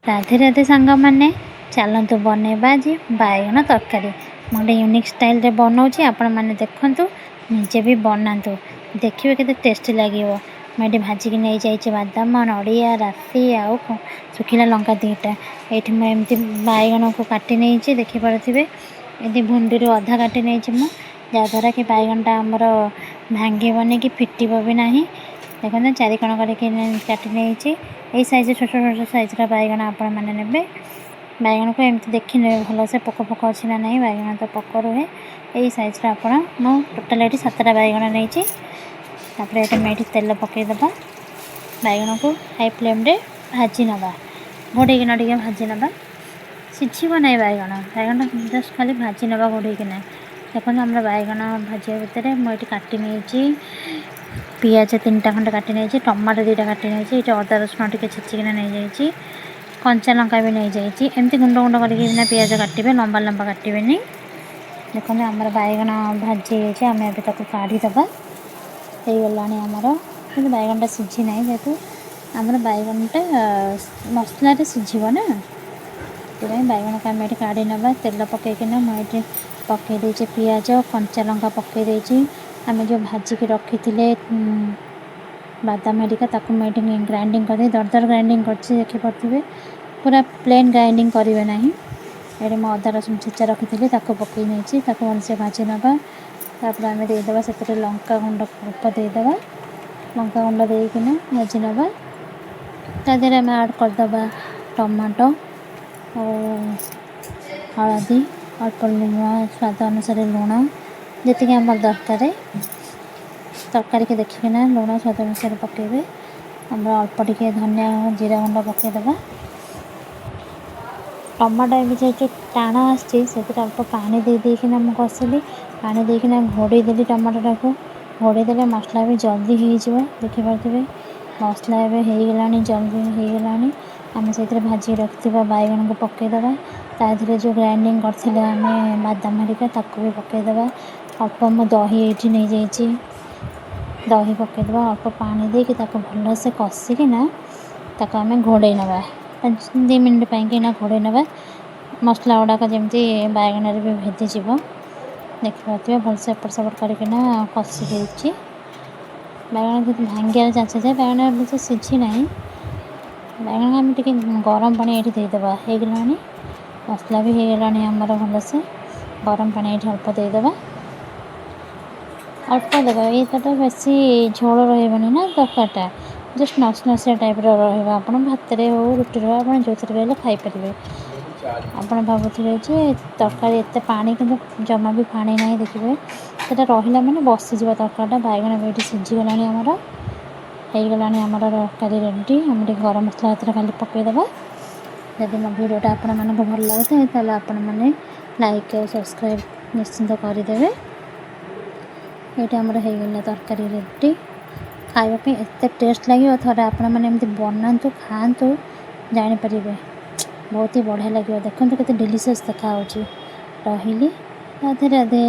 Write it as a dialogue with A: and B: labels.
A: राधे राधे सांग मैंने चलतु बनैबा आज बैगन तरकारी गोटे यूनिक स्टाइल रे बनाऊँ आपण मैंने देखु निजे भी बनातु देखिए केते टेस्टी लगे। मुझे भाजिक नहीं जाइए बादाम नड़िया राशि आउ सुखिला लंका दुईटा ये मुझे बैगन को काटी नहीं देखिपे ये भुंडी अधा काटी नहीं जहाँद्वारा कि बैगनटा आमर भांगबनी कि फिटब भी ना। देखते चारिकोण करके काटी नहीं यही साइज छोट छोट साइज बैगन आपण मैंने ने बैगन को एमती देखी ने भल से पोक फोक अच्छी ना नहीं बैगन तो पोक रुहे यही साइज आपण मु टोटाल ये 7टा बैगन नहीं ये तेल पकईदे बैगन को हाई फ्लेम रे भाजी नवा घोड़ेकिना टे भाजी नवा सीझब ना बैगन बैगन जस्ट खाली भाजी नवा घोड़ेकिना। देखो आम बैगन भाजा भितर मुझे काटी नहीं पियाज 3टा खंडे काटी नहीं टमाटो 2टा काटी नहीं ये अदा रसुण टे छेचिकिना नहीं जाइए कंचा लंका भी नहीं जाइए एमती गुंड गुंड करके पियाज काटे लंबा लंबा काटे। देखो आमर बैगन भाजी आम अभी काढ़ीदबा हो गला आमर कि बैगनटा सीझी ना जेहेतु आमर बैगनटा मसला सीझब ना से बैगन को आम काढ़ी नवा तेल पकईकिना मुझे पकईदे पियाज कंचा लंका पकईदे आम जो भाजिक रखी थे बादाम हरिका ताकू मुझे ग्राइंडिंग कर दरदर ग्राइंडिंग कर पूरा प्लेन ग्राइंडिंग करेंगे ना। ये मैं अदा रसुण छेचा रखी थी पकई नहीं भलसे भाजी नवा आम देदेबा से लंका गुंड अल्प देदेबा लंका गुंड देकिना भाजी नवा तादेह आम ऐड करदे टमाटो हलदी अल्प लुण स्वाद अनुसार लुण जी आम दरकार तरकारी के देखिकिना लुण स्वाद अनुसार पकेबे आम अल्प टिके धनिया जीरा गुंड पकईदे टमाटो भी जो टाण आसी अल्प पानी देकिना मुझे कषिली पानी देकिना घोड़े देली टमाटोटा को घोड़े देले मसला भी जल्दी हो देखिपे मसला होगला जल्दी होगला आम से भाजी रखी बैगन को पकईदे तादेह जो ग्राइंडिंग करते आम बादाम हरिका भी पकईदे अल्प मु दही ये नहीं जाइए दही पकईदे अल्प पानी देकी भलसे कषिकिना आम घोड़े नवा 2 मिनट पाइकिना घोड़े नवा मसला गुड़ाक जमी बैगन भी भेदीज देखिए भलसे एपट सेपट करना कषि दे बैगन भांगार चांस जाए बैगन भलसे सीझी ना बैगन आम टे गरम पानी ये देदेबा होगला मसला भी होगला आमर भलसे गरम पानी ये अल्प देदेबा अल्प देगा ये बेसी झोल रही ना तरकारीटा जस्ट नसनसिया टाइप आप भात हो रुटी हो आप जो थे खाईपर आप भावुए तरकारी एत पानी कि जमा भी पानी ना देखिए से रहा मैंने बसीज तरकारीटा बैगन भी सीझीगला आमर होगला आमर तरकारी रेडी आम गरम मसला खाली पकईदे जब मो भिडियोटा आपण भल लगे तो आपण मैंने लाइक और सब्सक्राइब निश्चिंत करदे। ये आमर होगला तरकारी रेडी खावाई एत टेस्ट लगे थे आपण मैंने बनातु खातु जापर बहुत ही बढ़िया लगे देखते के डिलीशियस देखा रही राधे राधे।